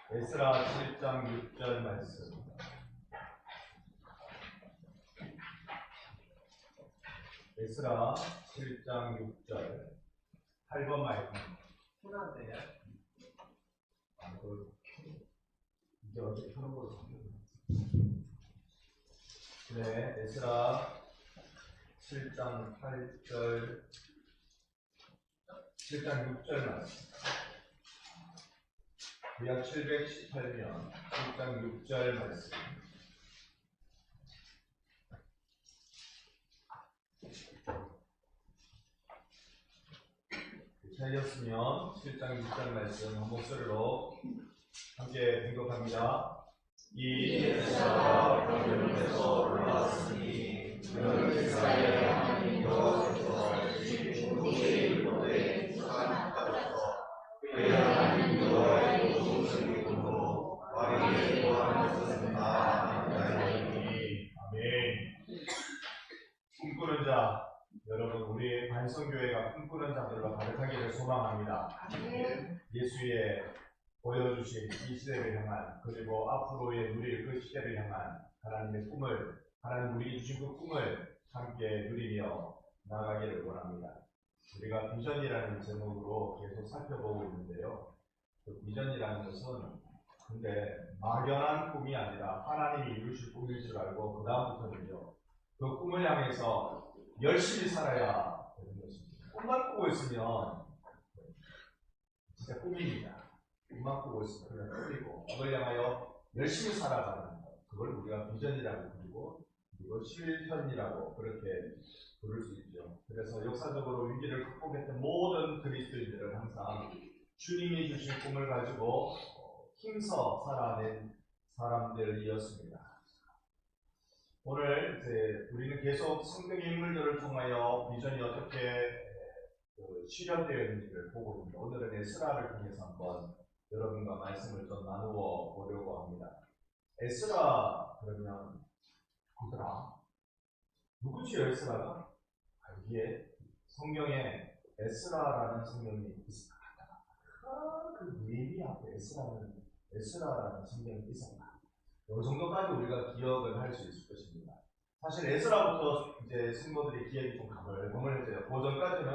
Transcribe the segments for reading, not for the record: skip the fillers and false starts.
에스라 7장 6절 말씀. 에스라 7장 6절 8번 말씀. 편한데요? 이제 어제 켜는 걸로 네, 에스라 7장 8절 7장 6절 말씀. 구약 718년 7장 6절 말씀. 찾으셨으면 7장 6절 말씀 한 목소리로 함께 등록합니다. 이 에스라가 바벨론에서 올라왔으니 그는 이스라엘의 하나님 여호와께서 주신 우리의 일본에 축복하셔서 그의 하나님 여호와의 도우심을 입고 왕에게 구하셨습니다. 아멘. 꿈꾸는 자, 여러분, 우리 반성교회가 꿈꾸는 자들로 가득하기를 소망합니다. 예수의 보여주신 이 시대를 향한, 그리고 앞으로의 누릴 그 시대를 향한 하나님의 꿈을, 하나님 우리에게 주신 그 꿈을 함께 누리며 나가기를 원합니다. 우리가 비전이라는 제목으로 계속 살펴보고 있는데요. 그 비전이라는 것은 근데 막연한 꿈이 아니라 하나님이 이루실 꿈일 줄 알고 그 다음부터는요, 그 꿈을 향해서 열심히 살아야 되는 것입니다. 꿈만 꾸고 있으면 진짜 꿈입니다. 꿈만 꾸고 있으면 그냥 꿈이고, 그걸 향하여 열심히 살아가는 것, 그걸 우리가 비전이라고 부르고, 그리고 실현이라고 그렇게 부를 수 있죠. 그래서 역사적으로 위기를 극복했던 모든 그리스도인들은 항상 주님이 주신 꿈을 가지고 힘써 살아낸 사람들이었습니다. 오늘 이제 우리는 계속 성경의 인물들을 통하여 비전이 어떻게 실현되어 있는지를 보고 있습니다. 오늘은 에스라를 통해서 한번 여러분과 말씀을 좀 나누어 보려고 합니다. 에스라 그러면 누구더라? 누구지 에스라가? 여기에 성경에 에스라라는 성경이 있습니다. 그 네미야 앞에 에스라라는 성경이 있었다. 이 정도까지 우리가 기억을 할 수 있을 것입니다. 사실 에스라부터 이제 성도들의 기억이 좀 가물가물해져요. 그 전까지는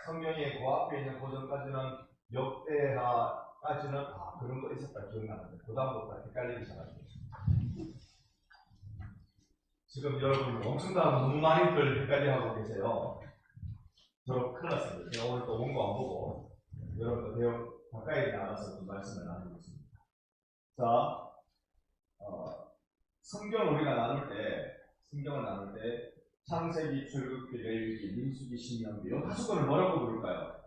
성경의 그 앞에 있는 그 전까지는 역대하까지는 그런 거 있었다 기억나는데 그 다음부터 헷갈리기 시작합니다. 지금 여러분 엄청나게 너무 많이들 헷갈려하고 계세요. 저 큰일 났습니다. 제가 오늘 또 원고 안 보고 여러분도 배워 가까이 나가서 좀 말씀을 나누고 있습니다. 자, 성경을 나눌 때 창세기, 출애굽기, 레위기, 민수기, 신명기 이 5권을 뭐라고 부를까요?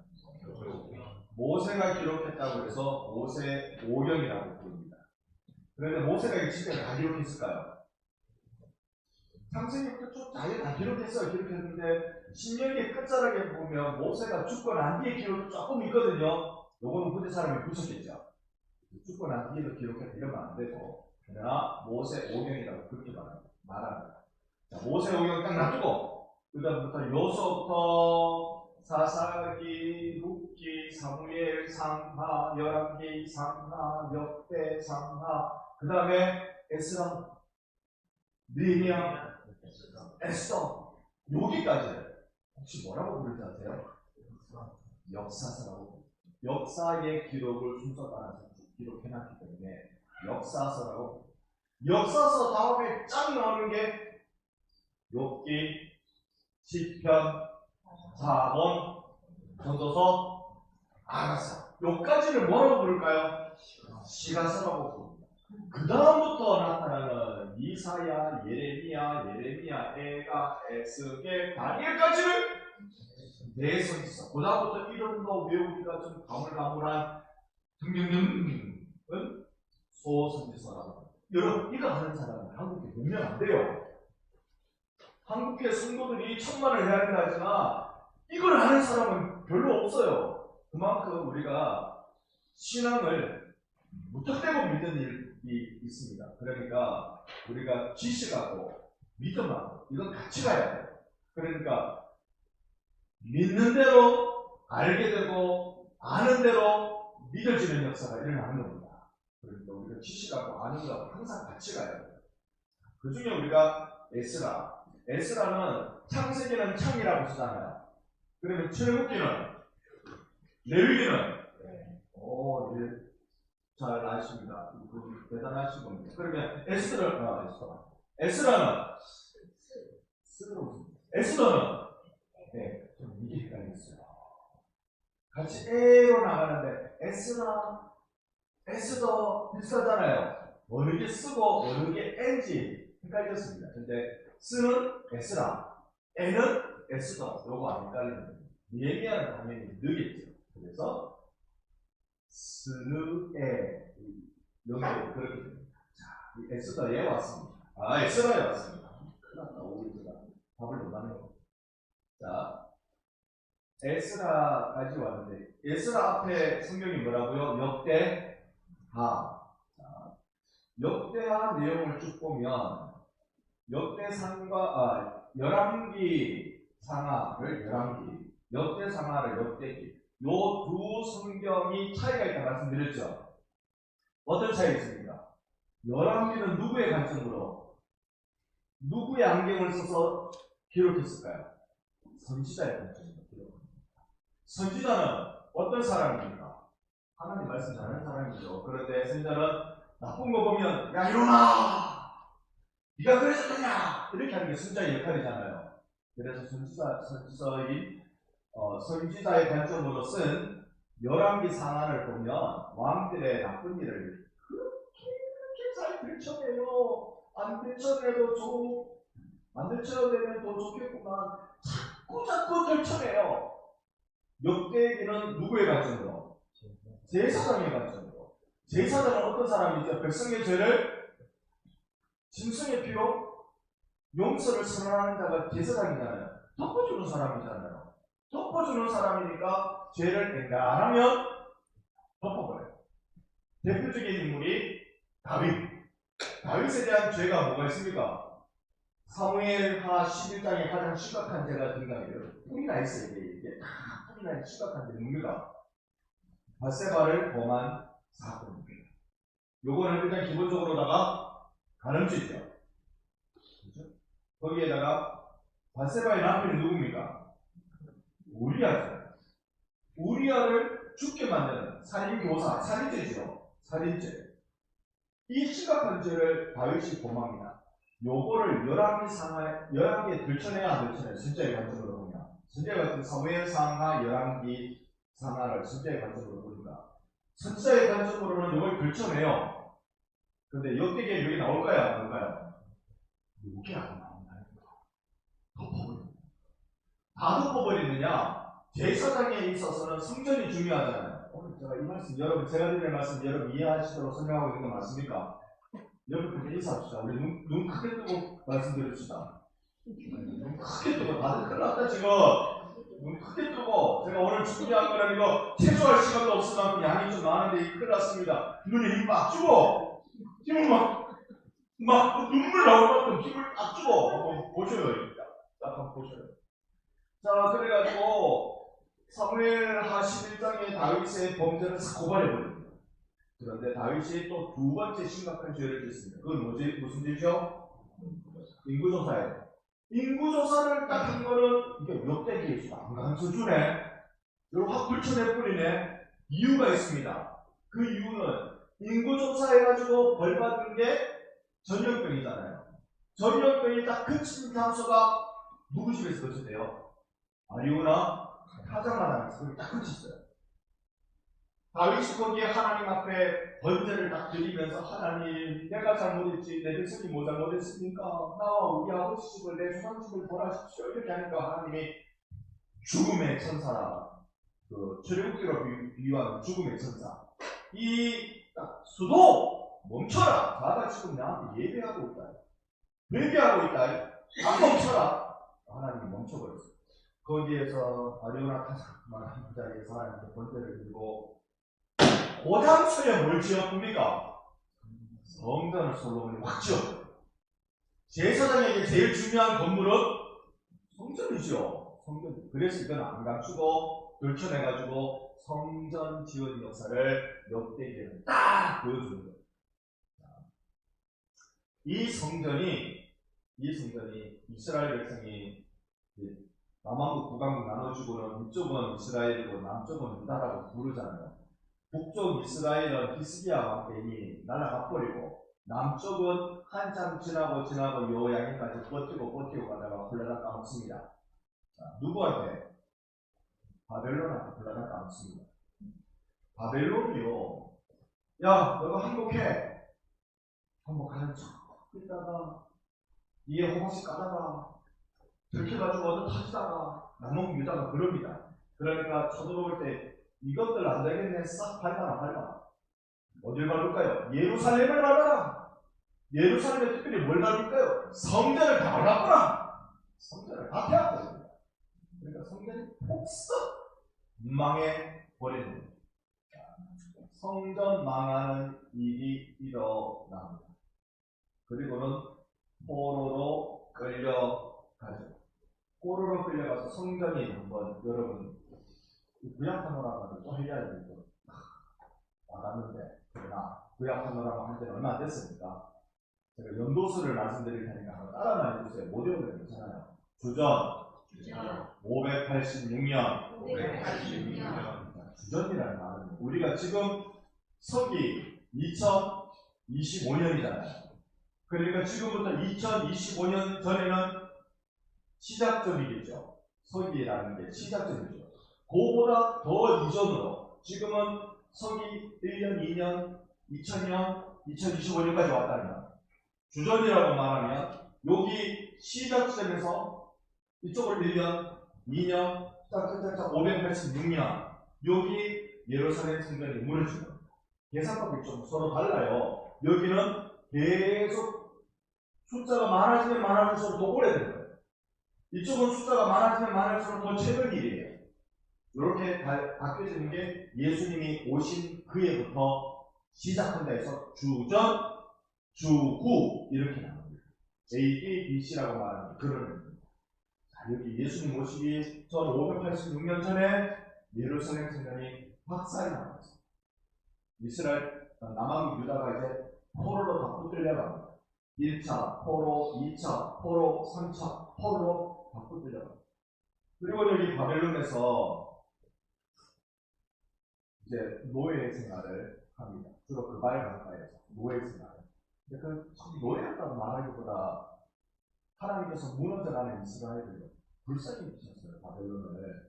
모세가 기록했다고 해서 모세 오경이라고 부릅니다. 그런데 모세가 이 시대를 다 기록했을까요? 창세기부터 쭉 다 기록했어요. 기록했는데 신명기 끝자락에 보면 모세가 죽고 난 뒤에 기록이 조금 있거든요. 요거는 그때 사람이 붙였겠죠. 죽고 난 뒤에도 기록했다 이러면 안 되고, 그러나 모세 오경이라고 그렇게 말합니다. 자, 모세 오경 딱 놔두고 그 다음부터 요서부터 사사기, 룻기, 사무엘, 상하, 열왕기, 상하, 역대, 상하, 그 다음에 에스라, 느헤미야, 에스더, 여기까지 혹시 뭐라고 부르지 아세요? 역사서라고. 역사의 기록을 순서 따라서 기록해놨기 때문에 역사서라고. 역사서 다음에 쫙 나오는 게 욥기, 시편, 사본, 전도서, 아가서. 여기까지를 뭐라고 부를까요? 시가서라고 부릅니다. 그 다음부터 나타나는 이사야, 예레미야, 에가, 에스겔, 다니엘까지를 내선지서. 그 다음부터 이름도 외우기가 좀 가물가물한 등등등은 소선지서라고. 여러분, 이거 하는 사람은 한국에 몇 명 안 돼요. 한국의 성도들이 천만을 해야 된다 하지만 이걸 하는 사람은 별로 없어요. 그만큼 우리가 신앙을 무턱대고 믿는 일이 있습니다. 그러니까 우리가 지식하고 믿음하고 이건 같이 가야 돼요. 그러니까 믿는 대로 알게 되고 아는 대로 믿어지는 역사가 일어나는 겁니다. 지시라고 아는 거하고 항상 같이 가요. 그 중에 우리가 에스라는 창세기는 창이라고 쓰잖아요. 그러면 출애굽기는 레위기는 예, 잘 아십니다. 대단하신 겁니다. 그러면 에스더는 네, 좀 이게 헷갈렸어요. 같이 에로 나가는데 에스더 비슷하잖아요. 어느 게 쓰고 어느 게 엔지 헷갈렸습니다. 근데 쓰는 에스라, 에는 에스더, 요거 안 헷갈리는 얘기하는 당연히 느겠죠. 그래서 스ヌ여기 그렇게 됩니다. 자, 이 에스더에 왔습니다. 에스더에 왔습니다. 큰일 났다. 오리가 답을 못 하는 거. 자, 에스라까지 왔는데 에스라 앞에 성경이 뭐라고요? 역대하. 역대하 내용을 쭉 보면 열왕기 상하를 역대 상하를 역대기 요 두 성경이 차이가 있다 말씀드렸죠. 어떤 차이가 있습니까? 열왕기는 누구의 관점으로 누구의 안경을 써서 기록했을까요? 선지자의 관점으로 기록합니다. 선지자는 어떤 사람입니까? 하나님 말씀 잘하는 사람이죠. 그런데 선지자는 나쁜 거 보면 야 일어나! 네가 그래서 그냐! 이렇게 하는 게 선지자의 역할이잖아요. 그래서 선지자의 관점으로 쓴 열왕기 상하를 보면 왕들의 나쁜 일을 그렇게 잘 들춰내요. 안 들춰내면 더 좋겠구만. 자꾸 들춰내요. 역대기는 누구의 관점으로? 제사장의 관점으로. 제사장은 어떤 사람이죠? 백성의 죄를 짐승의 피로 용서를 선언하는 자가 제사장이잖아요. 덮어주는 사람이잖아요. 덮어주는 사람이니까 죄를 낸다 안 하면 덮어버려요. 대표적인 인물이 다윗에 대한 죄가 뭐가 있습니까? 사무엘하 11장에 가장 심각한 죄가 등장해요. 뿔이 나 있어요. 이게 다 뿔이 나 심각한 죄 뭡니까? 밧세바를 범한 사건입니다. 요거는 일단 기본적으로다가 간음죄죠. 그렇죠? 거기에다가 밧세바의 남편이 누굽니까? 우리아죠. 우리아를 죽게 만드는 살인교사, 살인죄죠. 살인죄. 이 심각한 죄를 다윗이 범합니다. 요거를 열왕기에 들춰내야 안 들춰내요. 선지자의 관점으로 보면. 선지자의 관점, 사무엘상하, 열왕기 상하를 선지자의 관점으로 보니까 선지자의 관점으로는 요걸 들춰내요. 근데 역대기에 여기 나올까요? 안 나올까요? 이게 안 나온다는 거야. 덮어버립니다. 다 덮어버리느냐? 제사장에 있어서는 성전이 중요하잖아요. 오늘 제가 이 말씀, 여러분, 제가 드리는 말씀 여러분 이해하시도록 설명하고 있는 거 맞습니까? 여러분, 그렇게 인사합시다. 우리 눈 크게 뜨고 말씀드립시다. 눈 크게 뜨고, 다들 큰일 났다, 지금. 눈 크게 뜨고, 제가 오늘 준비한 거는 이거 체조할 시간도 없을 만큼 양이 좀 많은데 큰일 났습니다. 눈에 힘 막 주고, 힘을 막 눈물 나올 만큼 힘을 딱 주고, 한번 보셔요. 한번 보셔요. 자, 그래가지고, 사무엘하 11장에 다윗의 범죄를 싹 고발해버립니다. 그런데 다윗이 또 두 번째 심각한 죄를 짓습니다. 그건 뭐지? 무슨 죄죠? 인구조사예요. 인구조사를 딱 한 거는 이게 역대기에 안간 수준에 이걸 확 불쳐내버리네. 이유가 있습니다. 그 이유는 인구조사해가지고 벌받은 게 전염병이잖아요. 전염병이 딱 그친 장소가 누구 집에서 그쳤대요? 아리우나 타작마당에서 그게 딱 그쳤어요. 다윗이 거기에 하나님 앞에 번제를 딱 드리면서 하나님 내가 잘못했지 내 백성이 뭐 잘못했습니까? 나와 우리 아버지 집을 내 조상 집을 돌아십시오. 이렇게 하니까 하나님이 죽음의 천사라 그 출애굽기로 비유하는 죽음의 천사 이 딱 수도 멈춰라. 나가 지금 나한테 예배하고 있다. 회개하고 있다. 딱 멈춰라. 하나님이 멈춰버렸어요. 거기에서 아리오나 타작마당 자리에서 하나님께 번제를 드리고 고장소에 뭘 지었습니까? 성전을 솔로몬이 확 지었어요. 제사장에게 제일 중요한 건물은 성전이죠. 성전. 그래서 이건 안 감추고 들춰내가지고 성전 지은 역사를 역대기에 딱 보여주는 거예요. 이 성전이 이스라엘 백성이 남왕국 북왕국 나눠주고는 이쪽은 이스라엘이고 남쪽은 유다라고 부르잖아요. 북쪽 이스라엘은 히스기야 왕이 나라가 버리고 남쪽은 한참 지나고 요양에까지 버티고 가다가 홀라당 까먹습니다. 누구한테? 바벨론한테 홀라당 까먹습니다. 바벨론이요. 야, 너가 항복해. 항복하는 척 있다가 이에 호박씨 까다가 들켜가지고 얻어 터지다가 남왕국 유다가 그럽니다. 그러니까 쳐들어올 때 이것들 안 되겠네. 싹 밟아. 어딜 밟을까요? 예루살렘을 밟아라. 예루살렘에 특별히 뭘 밟을까요? 성전을 다 밟았구나. 성전을 다 태웠거든요. 그러니까 성전이 폭삭 망해버리는 거예요. 성전 망하는 일이 일어납니다. 그리고는 포로로 끌려가죠. 포로로 끌려가서 성전이 한번 여러분 구약 파노라마를 또 해야 되죠. 나갔는데 그러나 구약 파노라마 한 지는 얼마 안 됐습니까? 제가 연도수를 말씀드릴 테니까 한번 따라만 해주세요. 못 외우면 괜찮아요. 주전 586년 주전이라는 말은 우리가 지금 서기 2025년이잖아요. 그러니까 지금부터 2025년 전에는 시작점이겠죠. 서기라는 게 시작점이죠. 그보다 더 이전으로 지금은 서기 1년, 2년, 2000년, 2025년까지 왔다면 주전이라고 말하면 여기 시작점에서 이쪽을 1년, 2년, 586년 여기 예루살렘 성전이 무너진 겁니다. 계산법이 좀 서로 달라요. 여기는 계속 숫자가 많아지면 많아질수록 더 오래된 거예요. 이쪽은 숫자가 많아지면 많아질수록 더 최근 일이에요. 이렇게 바뀌어지는 게 예수님이 오신 그해부터 시작한다 해서 주전, 주후 이렇게 나옵니다. AD, BC라고 말하는 그런 의미입니다. 자, 여기 예수님 오시기 전 586년 전에 예루살렘 성전이 박살이 나왔어요. 이스라엘 남왕국 유다가 이제 포로로 다 붙들려갑니다. 1차 포로, 2차 포로, 3차 포로로 다 붙들려갑니다. 그리고 여기 바벨론에서 이제 노예 생활을 합니다. 주로 그 말 가까이에서 노예 생활을. 근데 그 노예였다고 말하기보다 하나님께서 무너져가는 이스라엘을 불쌍히 여기셨어요. 바벨론을.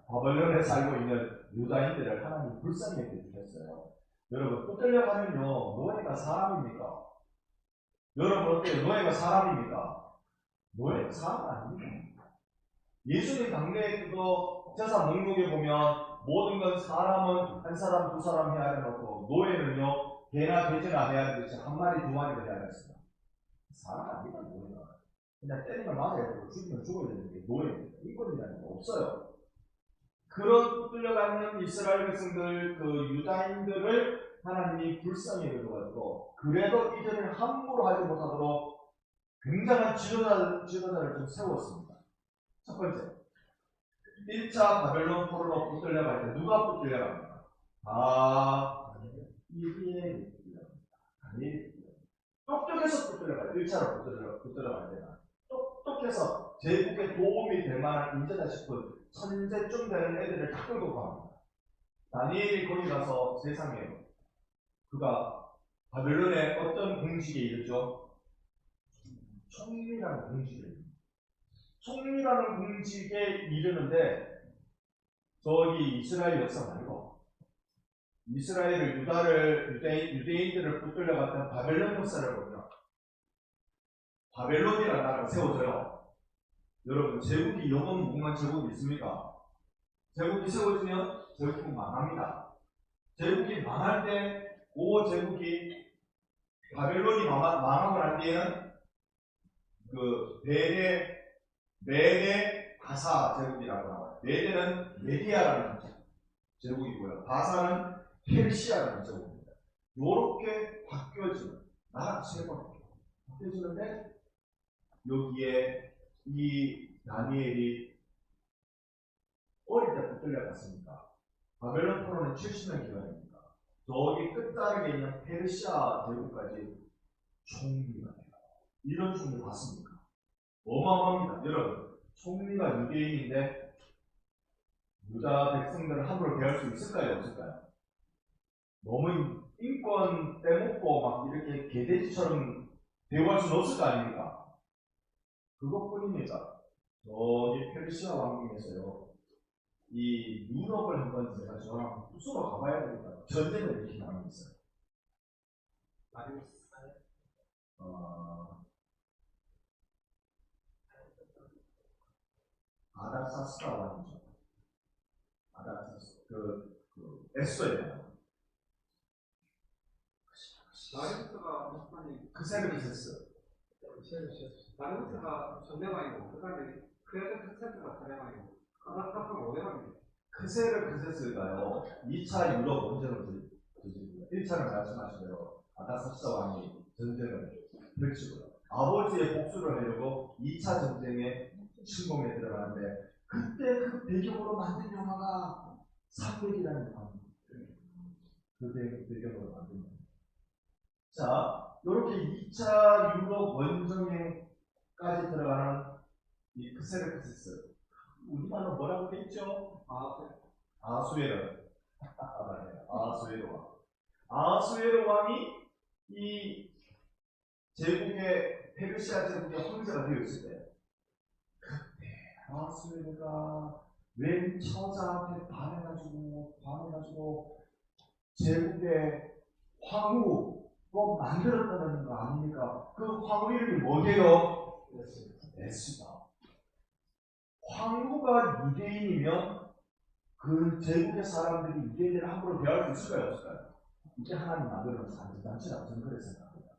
바벨론에 살고 있는 유다인들을 하나님 불쌍히 여겨주셨어요. 여러분 붙들려가면요 노예가 사람입니까? 여러분 어때요? 노예가 사람입니까? 노예가 사람 아닙니다. 예수님 당대에 그거 제사 목록에 보면 모든 건 사람은 한 사람, 두 사람 해야 되고 노예는요 개나 돼지나 해야 되듯이 한 마리, 두 마리가 해야 됐습니다. 사람 아닙니다. 노예가. 그냥 때리면 맞아야 되고 죽이면 죽어야 되는 게 노예입니다. 인권이라는 게 없어요. 그런 붙들려가는 이스라엘 백성들, 그 유다인들을 하나님이 불쌍히 여겨가지고 그래도 이들을 함부로 하지 못하도록 굉장한 지도자를 좀 세웠습니다. 첫 번째, 1차 바벨론 포로로 붙들려갈 때 누가 붙들려갑니까? 다니엘이 붙들려갑니다. 똑똑해서 붙들려가요. 1차로 붙들려갈 때는 똑똑해서 제국에 도움이 될 만한 인재다 싶은 천재쯤 되는 애들을 다 끌고 갑니다. 다니엘이 거기 가서 세상에 그가 바벨론의 어떤 공직에 이르죠? 총리라는 공직에 이릅니다. 총리라는 공직에 이르는데 저기 이스라엘 역사 말고 이스라엘을 유대인들을 붙들려갔던 바벨론 역사를 보면 바벨론이라는 나라가 세워져요. 여러분 제국이 영원 무궁한 제국이 있습니까? 제국이 세워지면 제국은 망합니다. 제국이 망할 때 그 제국이 바벨론이 망하고 난 뒤에는 그 메데 바사 제국이라고 나와요. 메데는 메디아라는 제국이고요. 바사는 페르시아라는 제국입니다. 요렇게 바뀌어지는 나라 세 번 바뀌어지는데 여기에 이 다니엘이 어릴 때 붙들려갔으니까 바벨론 포로는 70년 기간입니다. 저기 끝자락에 있는 페르시아 제국까지 총리가 돼요. 이런 총리 봤습니까? 어마어마합니다. 여러분, 총리가 유대인인데 유다 백성들을 함부로 대할 수 있을까요? 없을까요? 너무 인권 떼먹고 막 이렇게 개돼지처럼 대우할 수는 없을 거 아닙니까? 그것뿐입니다. 저기 페르시아 왕궁에서요, 이 유럽을 한번 제가 저랑 부수러 가봐야 되니까 전쟁을 이렇게 나누고 있어요. 아닥사스다 왕이죠. 아닥사스. 에스더예요. 다리우스가 무슨 크세르크세스. 다리우스가 전대왕이고 그다음에 크레센스가 사대왕이고 아닥사스가 5대왕이에요. 크세르크세스가요 2차 유럽 원전을 뒤집니다. 1차는 말씀하신 대로 아닥사스 왕이 전쟁을 펼치고요. 아버지의 복수를 하려고 2차 전쟁에 침공에 들어가는데 그때 그 배경으로 만든 영화가 삼백이라는 영화입니다. 그 배경으로 만든 영화. 자, 이렇게 2차 유럽 원정행까지 들어가는 이 크세르크세스, 우리말로 뭐라고 했죠? 아수에르. 아수에르 왕. 아수에르 왕이 이 제국의 페르시아 제국의 황제가 되어 있을 때, 그때 아수에르가 웬 처자 앞에 반해가지고 제국의 황후 꼭 만들었다는 거 아닙니까? 그 황후 이름이 뭐게요? 에스다. 황후가 유대인이면 그 제국의 사람들이 유대인을 함부로 대할 수 있을까요? 없을까요? 이게 하나님 만들어서 안전장치라고 저는 그렇게 생각합니다.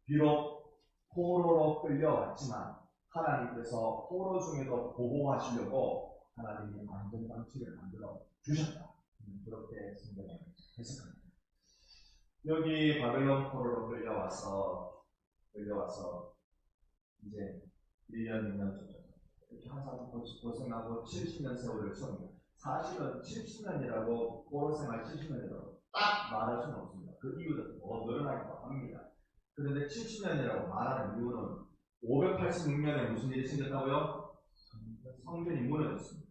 비록 포로로 끌려왔지만 하나님께서 포로 중에도 보호하시려고 하나님이 안전장치를 만들어 주셨다. 그렇게 성경에 해석합니다. 여기 바벨론 포로로 끌려와서 이제 1년, 2년 정도 이렇게 항상 고생하고 70년 세월을 채웁니다. 사실은 70년이라고 포로 생활 70년이라고 딱 말할 수는 없습니다. 그 이유는 더 늘어나기도 합니다. 그런데 70년이라고 말하는 이유는 586년에 무슨 일이 생겼다고요? 성전이 무너졌습니다.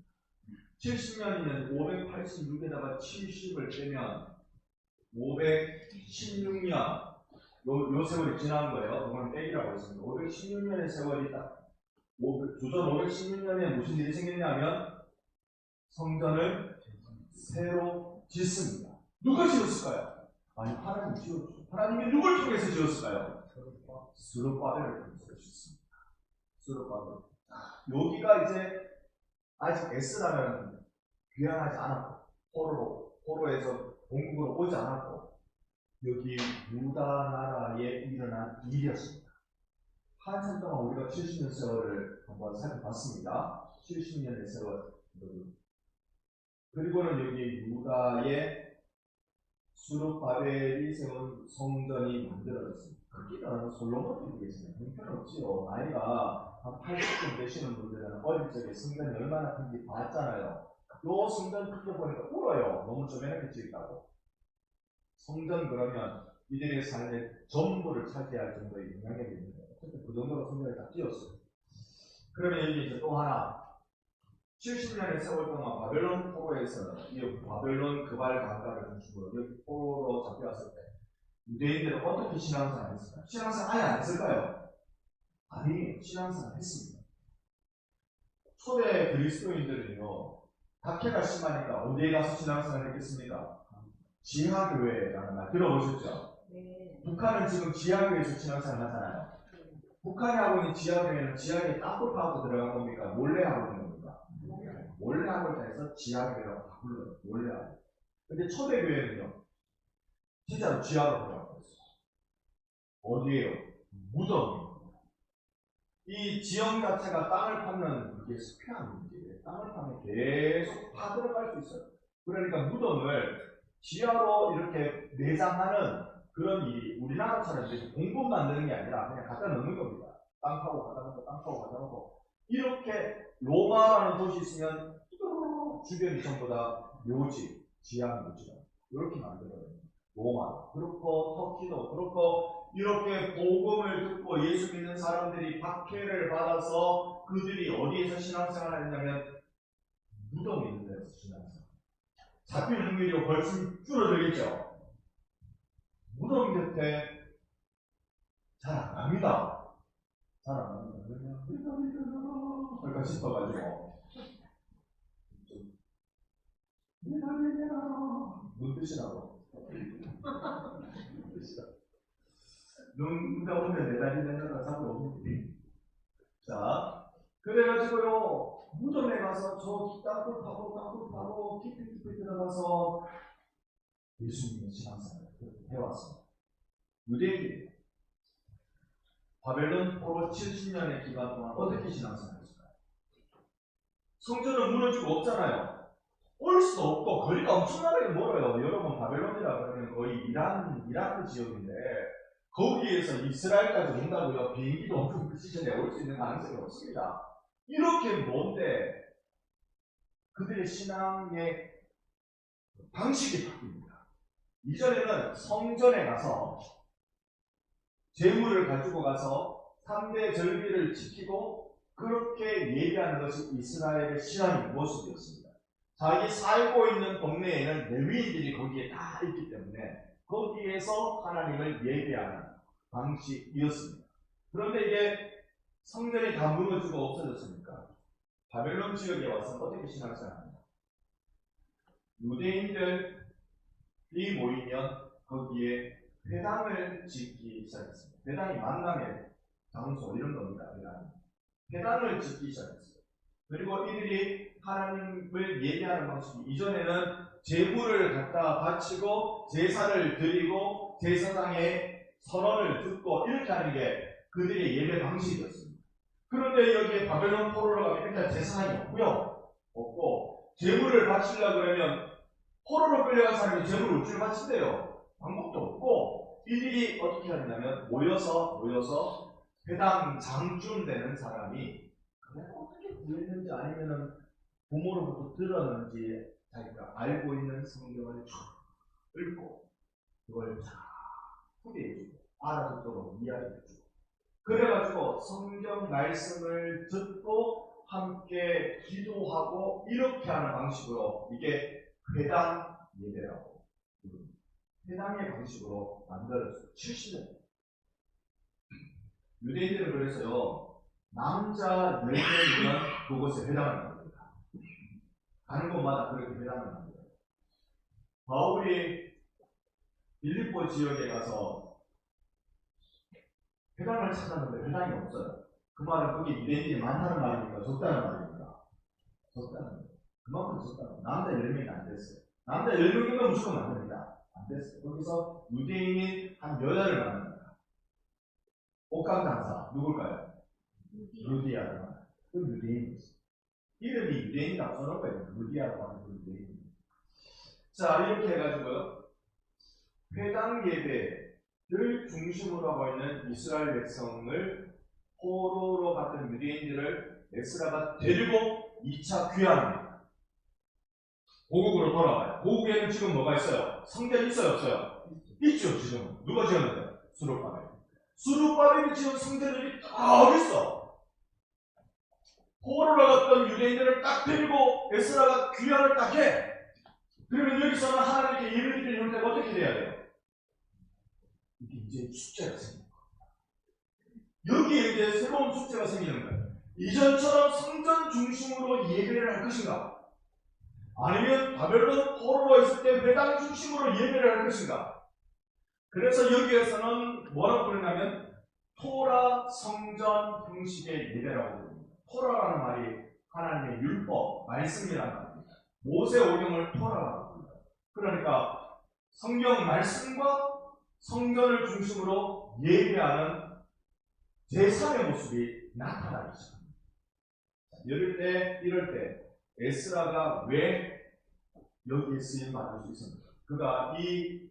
70년이면 586에다가 70을 빼면 516년, 요 세월이 지난 거예요. 그건 빼기라고 했습니다. 516년의 세월이 딱, 주전 516년에 무슨 일이 생겼냐면 성전을 새로 짓습니다. 누가 지었을까요? 아니, 하나님이 지었죠. 하나님이 누굴 통해서 지었을까요? 스룹바벨을 통해서 짓습니다. 스룹바벨. 여기가 이제 아직 에스라는 귀환하지 않았고, 포로에서 본국으로 오지 않았고, 여기 유다 나라에 일어난 일이었습니다. 한참 동안 우리가 70년 세월을 한번 살펴봤습니다. 70년의 세월. 그리고는 여기 유다의 수룹바벨이 세운 성전이 만들어졌습니다. 크기는 솔로몬에 비해서는 형편없지요. 나이가 한 80쯤 되시는 분들은 어릴 적에 성전이 얼마나 큰지 봤잖아요. 요 성전 크게 보니까 울어요. 너무 쪼매나게 지었다고. 성전 그러면 이들의 삶의 전부를 차지할 정도의 영향력이 있는 거예요. 그 정도로 성전을 다 지었어요. 그러면 여기 이제 또 하나, 70년의 세월 동안 바벨론 포로에서는 이 바벨론 그발 강가를 중심으로 여기 포로로 잡혀왔을 때 유대인들은 어떻게 신앙생활을 했을까요? 신앙생활 아예 안 했을까요? 아니, 신앙생활 했습니다. 초대 그리스도인들은요, 박해가 심하니까 어디에 가서 신앙생활을 했겠습니까? 지하교회라는 말 들어보셨죠? 네. 북한은 지금 지하교회에서 신앙생활 하잖아요. 북한이 하고 있는 지하교회는 지하교회 땅굴 파고 들어간 겁니까? 몰래 하고 있는 겁니까? 몰래 하고 있다 해서 지하교회라고 다 불러요. 몰래 하고. 근데 초대교회는요, 진짜로 지하로 들어가고 있어요. 어디에요? 무덤이에요. 이 지형 자체가 땅을 파는 그게 스퀘어한 문제예요. 땅을 파면 계속 파들어갈 수 있어요. 그러니까 무덤을 지하로 이렇게 내장하는 그런 일이 우리나라처럼 이제 공분 만드는 게 아니라 그냥 갖다 놓는 겁니다. 땅 파고 갖다 놓고, 땅 파고 갖다 놓고. 이렇게 로마라는 도시 있으면 주변이 전부 다 묘지, 지하 묘지가 이렇게 만들어요. 로마 그렇고 터키도 그렇고 이렇게 복음을 듣고 예수 믿는 사람들이 박해를 받아서 그들이 어디에서 신앙생활을 했냐면 무덤이 있는 데서 신앙생활. 잡힐 확률이 훨씬 줄어들겠죠. 무덤 곁에 잘 안 갑니다. 잘 안 갑니다. 그러면 할까 싶어가지고 눈 뜨시라고. 눈 뜨시라고. 눈가 오면 내다리내다가 잠을 오는데. 자, 그래가지고요, 무덤에 가서 저 땅굴 파고 깊이 들어가서 예수님의 신앙생활을 해왔습니다. 유대인들이 바벨론 포로 70년의 기간 동안 어떻게 신앙생활했을까요? 성전은 무너지고 없잖아요. 올 수도 없고 거리가 엄청나게 멀어요. 여러분 바벨론이라 그러면 거의 이라크 지역인데 거기에서 이스라엘까지 온다고요. 비행기도 없고 그 시즌에 올 수 있는 가능성이 없습니다. 이렇게 먼데 그들의 신앙의 방식이 바뀝니다. 이전에는 성전에 가서 제물을 가지고 가서 3대 절기를 지키고 그렇게 예배하는 것이 이스라엘의 신앙의 모습이었습니다. 자기 살고 있는 동네에는 레위인들이 거기에 다 있기 때문에 거기에서 하나님을 예배하는 방식이었습니다. 그런데 이게 성전이 다 무너지고 없어졌으니까 바벨론 지역에 와서 어떻게 신앙생활합니까? 유대인들이 모이면 거기에 회당을 짓기 시작했습니다. 회당이 만남의 장소 이런 겁니다. 회당을 짓기 시작했어요. 그리고 이들이 하나님을 예배하는 방식이 이전에는 제물을 갖다 바치고 제사를 드리고 제사장의 선언을 듣고 이렇게 하는 게 그들의 예배 방식이었습니다. 그런데 여기에 바벨론 포로로 가면 일단 제사장이 없고 제물을 바치려고 그러면 포로로 끌려간 사람이 제물을 어찌를 바친대요. 방법도 없고 이들이 어떻게 하냐면 모여서 회당 장쯤 되는 사람이 그래 어떻게 구했는지 아니면은 부모로부터 들었는지 자기가 알고 있는 성경을 쭉 읽고 그걸 잘 후대해주고 알아듣도록 이야기해주고 그래가지고 성경 말씀을 듣고 함께 기도하고 이렇게 하는 방식으로 이게 회당 예배라고 회당의 방식으로 만들어졌어요. 70년. 유대인들은 그래서요 남자 10명이면 그곳에 회당을 만듭니다. 가는 곳마다 그렇게 회당을 만들어요. 바울이 빌립보 지역에 가서 회당을 찾았는데 회당이 없어요. 그 말은 거기 유대인들이 많다는 말입니까? 적다는 말입니까? 적다는 거예요. 그만큼 적다는 거예요. 남자 10명이 안 됐어요. 남자 10명이면 무조건 안 됩니다. 안 됐어요. 거기서 유대인이 한 8을 만납니다. 옷감 장사 누굴까요? 루디아가. 그 유대인이었어요. 이름이 유대인이라고 써놓은 거예요. 루디아라고 하는 그 유대인. 자, 이렇게 해가지고요. 회당 예배를 중심으로 하고 있는 이스라엘 백성을 포로로 갔던 유대인들을 에스라가 데리고 2차 귀환합니다. 고국으로 돌아와요. 고국에는 지금 뭐가 있어요? 성전이 있어요? 없어요? 있죠, 지금. 누가 지었는데? 수르바벨. 수르바벨이 지은 성전들이 딱 있어. 포로로 갔던 유대인들을 딱 데리고 에스라가 귀환을 딱 해. 그러면 여기서는 하나님께 예배를 드리는 형태가 어떻게 돼야 돼요? 이게 이제 축제가 생깁니다. 여기에 이제 새로운 축제가 생기는 거예요. 이전처럼 성전 중심으로 예배를 할 것인가? 아니면 바벨론 포로로 있을 때 회당 중심으로 예배를 할 것인가? 그래서 여기에서는 뭐라고 부르냐면 토라 성전 형식의 예배라고 부릅니다. 토라라는 말이 하나님의 율법, 말씀이라는 말입니다. 모세오경을 토라라고 부릅니다. 그러니까 성경 말씀과 성전을 중심으로 예배하는 제3의 모습이 나타나기 시작합니다. 이럴 때 에스라가 왜 여기에 쓰임받을 수 있었는가? 그가 이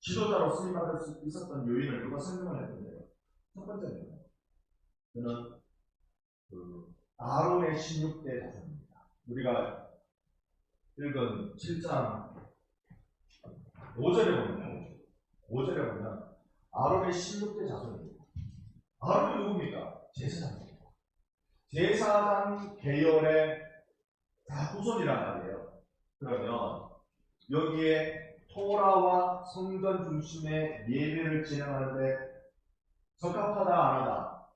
지도자로 쓰임받을 수 있었던 요인을 누가 설명을 했는데요. 첫 번째는 그는 아론의 16대 자손입니다. 우리가 읽은 7장 5절에 보면 아론의 16대 자손입니다. 아론이 누굽니까? 제사장입니다. 제사장 계열의 다 후손이란 말이에요. 그러면 여기에 토라와 성전 중심의 예배를 진행하는데 적합하다 안 하다?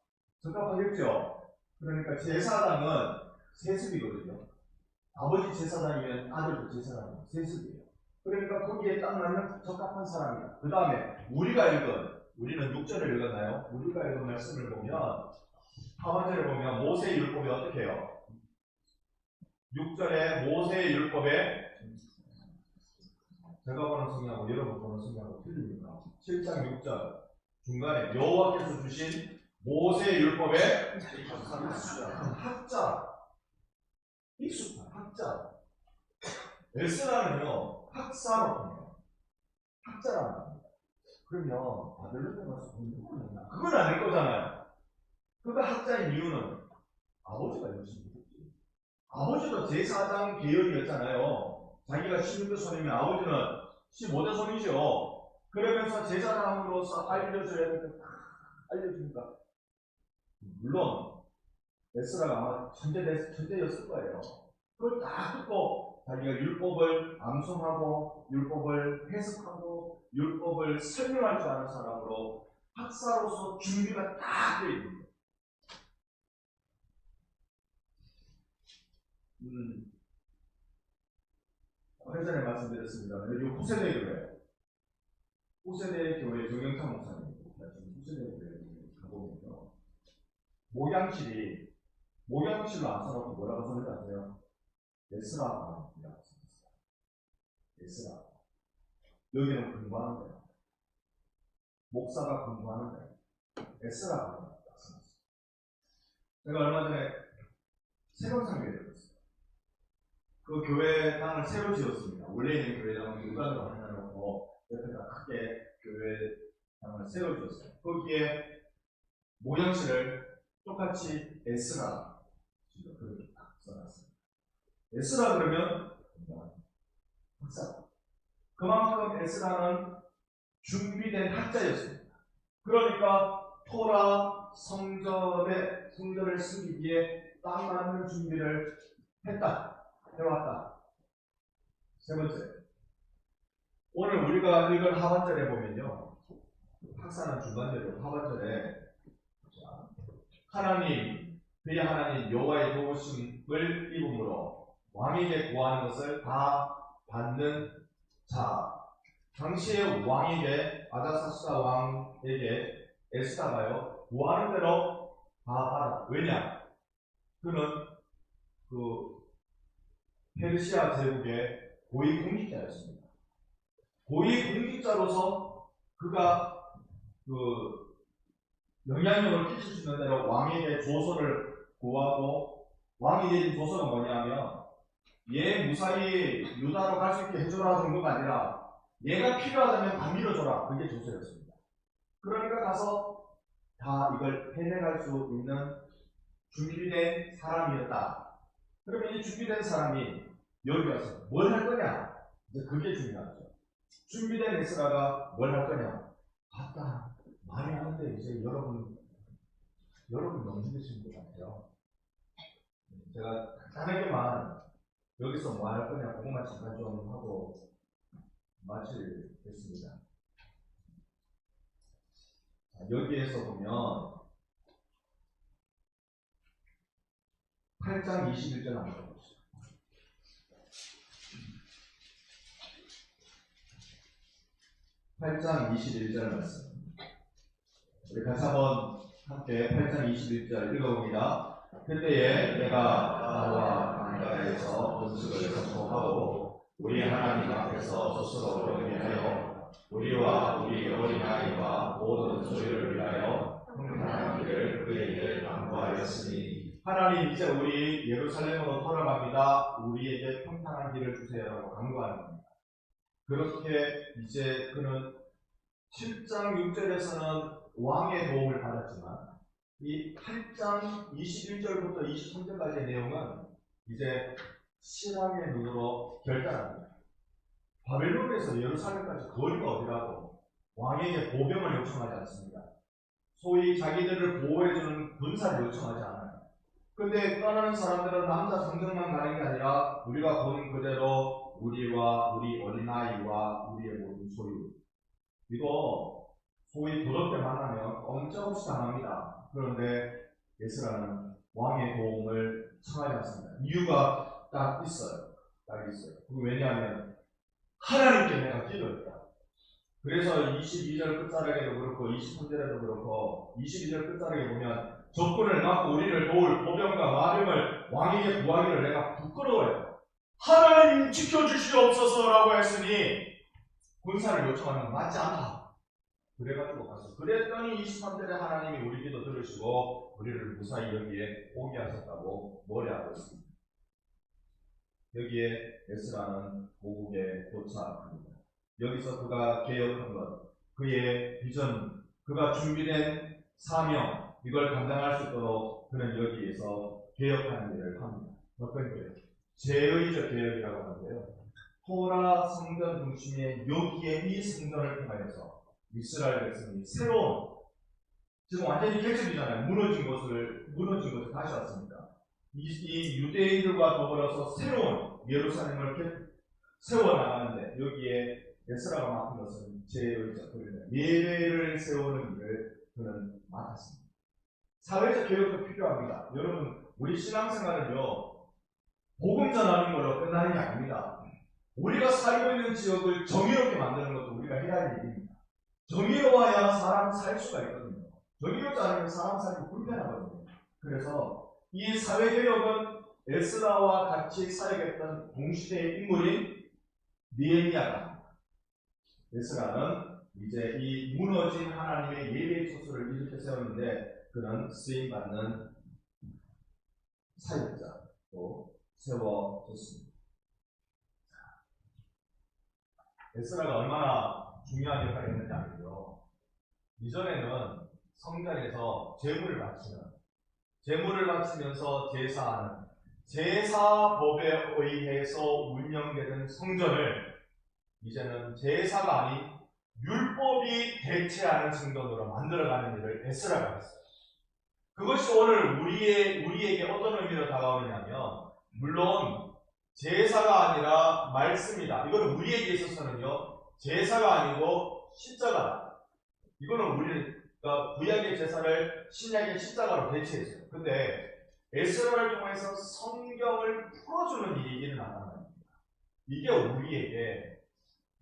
적합하겠죠. 그러니까 제사장은 세습이거든요. 아버지 제사장이면 아들도 제사장이면 세습이에요. 그러니까 거기에 딱 맞는 적합한 사람이다. 그 다음에 우리는 6절을 읽었나요? 우리가 읽은 말씀을 보면 하반절에 보면 모세의 율법이 어떻게 해요? 6절에 모세의 율법에 제가 보는 성경하고 여러분 보는 성경하고 틀립니다. 7장 6절 중간에 여호와께서 주신 모세의 율법에 학자 익숙한 학자 에스라는요 학사로 통해요. 학자라는 겁니다. 그러면 바벨론에 가서 공부를 했나? 그건 아닐 거잖아요. 그가 학자인 이유는 아버지가 열심히 했지. 아버지도 제사장 계열이었잖아요. 자기가 16대 손이면 아버지는 15대 손이죠. 그러면서 제사장으로서 알려줘야 되는데 다 알려주니까 물론 에스라가 아마 천재였을 거예요. 그걸 다 듣고 자기가 율법을 암송하고 율법을 해석하고 율법을 설명할 줄 아는 사람으로 학사로서 준비가 다 되어 있는 거예요. 회전에 말씀드렸습니다. 여기 후세대 교회 정영찬 목사님 후세대 교회 가보면요. 목양실로 안 써놓고 뭐라고 써는지 아세요? 에스라라고 써놨어요. 에스라. 여기는 근무하는 거예요. 목사가 근무하는 거예요. 에스라라고 써놨어요. 제가 얼마 전에 세번상교회에 들었어요. 그 교회 땅을 새로 지었습니다. 원래 있는 교회당은 육안으로 하나 놓고 옆에다 크게 교회 땅을 새로 지었어요. 거기에 모양실을 똑같이 에스라 그렇게 딱 써놨어요. 에스라 그러면 학사. 그만큼 에스라는 준비된 학자였습니다. 그러니까 토라 성전을 숨기기에 딱 맞는 준비를 해왔다. 세 번째. 오늘 우리가 읽은 하반절에 보면요. 학사는 중간절이고 하반절에 그의 하나님 여호와의 도우심을 입음으로 왕에게 구하는 것을 다 받는 자. 당시의 왕에게 아다사스다 왕에게 에스다가요 구하는 대로 다 받았다. 왜냐? 그는 그 페르시아 제국의 고위 공직자였습니다. 고위 공직자로서 그가 그 영향력을 끼칠 수 있는 대로 왕에게 조서를 구하고 왕이 내린 조서가 뭐냐면 얘 무사히 유다로 갈 수 있게 해줘라 정도가 아니라 얘가 필요하다면 다 밀어줘라. 그게 조서였습니다. 그러니까 가서 다 이걸 해내갈 수 있는 준비된 사람이었다. 그러면 이 준비된 사람이 여기 와서 뭘 할 거냐? 이제 그게 중요하죠. 준비된 에스라가 뭘 할 거냐? 봤다. 많이 하는데 이제 여러분 너무 힘드신 것 같아요. 제가 간단하게만 여기서 뭐 할 거냐 그것만 잠깐 좀 하고 마치겠습니다. 여기에서 보면 8장 21절 한번 보시죠. 8장 21절 말씀. 우리 같이 한번 함께 8장 21절 읽어봅니다. 그때에 내가 바로와 강가에서 번식을 선포하고 우리 하나님 앞에서 스스로 경배하여 우리와 우리 어린아이와 모든 소유를 위하여 평탄한 길을 그에게 당부하였으니 하나님 이제 우리 예루살렘으로 돌아갑니다. 우리에게 평탄한 길을 주세요라고 당부하는 겁니다. 그렇게 이제 그는 7장 6절에서는 왕의 도움을 받았지만 이 8장 21절부터 23절까지의 내용은 이제 신앙의 눈으로 결단합니다. 바벨론에서 예루살렘까지 거리가 어디라고 왕에게 보병을 요청하지 않습니다. 소위 자기들을 보호해주는 군사를 요청하지 않아요. 근데 떠나는 사람들은 남자 성전만 가는 게 아니라 우리가 본 그대로 우리와 우리 어린아이와 우리의 모든 소유, 이거 소위 도덕때 만나면 꼼짝없이 당합니다. 그런데 에스라는 왕의 도움을 청하지 않습니다. 이유가 딱 있어요. 그게 왜냐하면 하나님께 내가 기도했다. 그래서 22절 끝자락에도 그렇고 23절에도 그렇고 22절 끝자락에 보면 적군을 막고 우리를 도울 보병과 마병을 왕에게 구하기를 내가 부끄러워요. 하나님 지켜주시옵소서라고 했으니 군사를 요청하는 건 맞지 않다. 그래가지고 갔어. 그랬더니 23절에 하나님이 우리 기도 들으시고 우리를 무사히 여기에 오게 하셨다고 노래하고 있습니다. 여기에 에스라는 고국에 도착합니다. 여기서 그가 개혁한 것, 그의 비전, 그가 준비된 사명, 이걸 감당할 수 있도록 그는 여기에서 개혁하는 일을 합니다. 어떤 개혁? 제의적 개혁이라고 하는데요. 토라 성전 중심의 여기에 이 성전을 통하여서 이스라엘 백성이 새로운, 지금 완전히 개척이잖아요. 무너진 것을 다시 왔습니다. 이 유대인들과 더불어서 새로운 예루살렘을 세워나가는데 여기에 에스라가 맡은 것은 제의적 개혁입니다. 예배를 세우는 일을 그는 맡았습니다. 사회적 개혁도 필요합니다. 여러분, 우리 신앙생활은요, 복음 전하는 걸로 끝나는 게 아닙니다. 우리가 살고 있는 지역을 정의롭게 만드는 것도 우리가 해야 할 일입니다. 정의로워야 사람 살 수가 있거든요. 정의롭지 않으면 사람 살기 불편하거든요. 그래서 이 사회개혁은 에스라와 같이 사역했던 동시대의 인물인 느헤미야가 합니다. 에스라는 이제 이 무너진 하나님의 예배의 처소를 이렇게 세웠는데 그는 쓰임받는 사역자로 세워졌습니다. 에스라가 얼마나 중요한 역할을 했는지 알죠? 이전에는 성전에서 제물을 바치면서 제사하는 제사법에 의해서 운영되는 성전을 이제는 제사가 아닌 율법이 대체하는 성전으로 만들어가는 일을 에스라가 했어요. 그것이 오늘 우리에게 어떤 의미로 다가오느냐면, 물론 제사가 아니라 말씀이다. 이거는 우리에게 있어서는요, 제사가 아니고 십자가다. 이거는 우리가 구약의 제사를 신약의 십자가로 대체했어요. 근데 에스라를 통해서 성경을 풀어주는 일이 일어났단 말입니다. 이게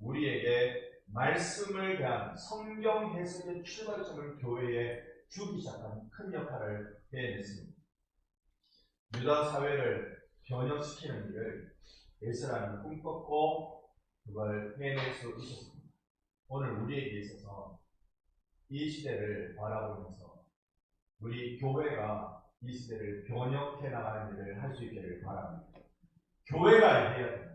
우리에게 말씀을 대한 성경 해석의 출발점을 교회에 주기 시작한 큰 역할을 해냈습니다. 유다 사회를 변혁시키는 일을 에스라는 꿈꿨고 그걸 해낼 수 있었습니다. 오늘 우리에게 있어서 이 시대를 바라보면서 우리 교회가 이 시대를 변혁해 나가는 일을 할 수 있기를 바랍니다. 교회가 해야 됩니다.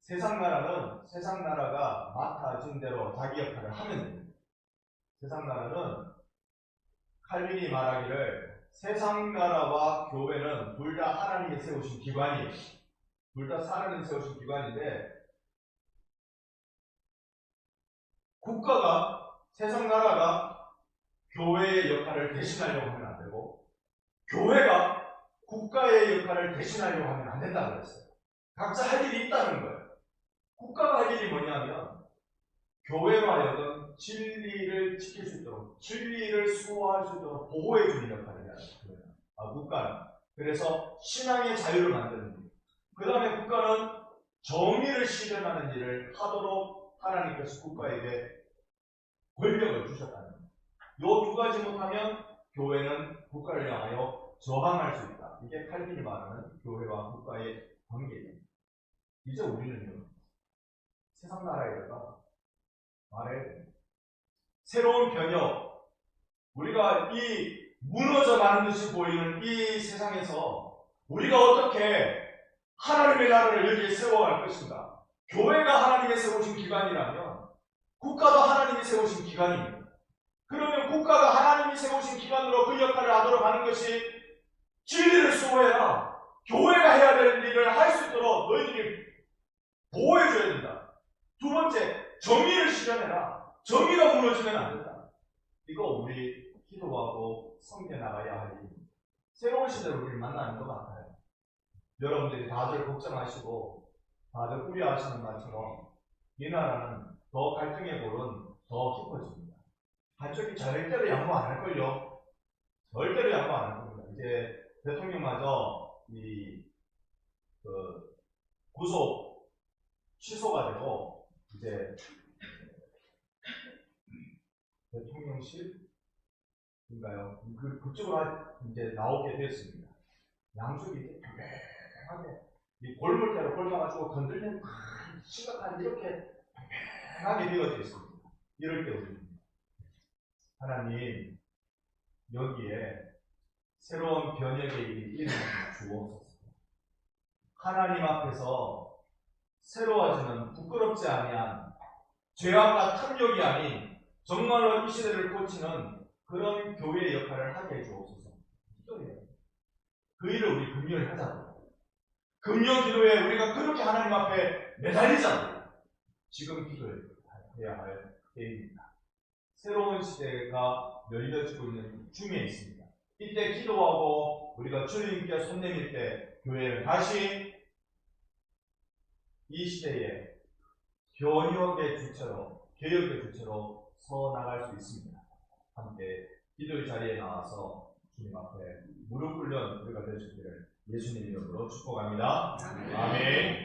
세상 나라가 맡아진 대로 자기 역할을 하면 됩니다. 세상 나라는 칼빈이 말하기를 세상 나라와 교회는 둘 다 하나님이 세우신 기관이에요. 둘 다 하나님이 세우신 기관인데 세상 나라가 교회의 역할을 대신하려고 하면 안 되고 교회가 국가의 역할을 대신하려고 하면 안 된다고 그랬어요. 각자 할 일이 있다는 거예요. 국가가 할 일이 뭐냐면 교회로 하여금 진리를 지킬 수 있도록, 진리를 수호할 수 있도록 보호해주는 역할을 해야 돼요. 국가는. 그래서 신앙의 자유를 만드는 일. 그 다음에 국가는 정의를 실현하는 일을 하도록 하나님께서 국가에게 권력을 주셨다는 겁니다. 이 두 가지 못하면 교회는 국가를 향하여 저항할 수 있다. 이게 칼빈이 말하는 교회와 국가의 관계입니다. 이제 우리는요, 세상 나라에다가 말해야 됩니다. 새로운 변혁, 우리가 이 무너져가는 듯이 보이는 이 세상에서 우리가 어떻게 하나님의 나라를 여기에 세워갈 것인가? 교회가 하나님이 세우신 기관이라면 국가도 하나님이 세우신 기관입니다. 그러면 국가가 하나님이 세우신 기관으로 그 역할을 하도록 하는 것이 진리를 수호해라. 교회가 해야 될 일을 할 수 있도록 너희들이 보호해줘야 된다. 두 번째, 정의를 실현해라. 정의가 무너지면 안 된다. 이거 우리 기도하고 섬겨 나가야 할 일입니다. 새로운 시대를 우리를 만나는 것 같아요. 여러분들이 다들 걱정하시고 다들 우려하시는 것처럼 이 나라는 더 갈등의 골은 더 깊어집니다. 한쪽이 절대로 양보 안 할걸요. 절대로 양보 안 할 겁니다. 이제 대통령마저 구속 취소가 되고 이제 대통령실인가요? 그쪽으로 이제 나오게 됐습니다. 양쪽이 이제 평평하게 이 골물대로 골라가지고 건들면 심각한 이렇게 평평하게 되어져 있습니다. 이럴 때 우리는 하나님 여기에 새로운 변혁의 일이 일어나게 주옵소서. 하나님 앞에서 새로워지는 부끄럽지 아니한 죄악과 탐욕이 아닌 정말로 이 시대를 고치는 그런 교회의 역할을 하게 해주옵소서. 그 일을 우리 금요일 하자고. 금요 기도에 우리가 그렇게 하나님 앞에 매달리자고. 지금 기도해야 할 때입니다. 새로운 시대가 열려지고 있는 중에 있습니다. 이때 기도하고 우리가 주님께 손 내밀 때 교회는 다시 이 시대에 변혁의 주체로, 개혁의 주체로 서 나갈 수 있습니다. 함께 기도의 자리에 나와서 주님 앞에 무릎 꿇는 우리가 될 수 있기를 예수님 이름으로 축복합니다. 아멘.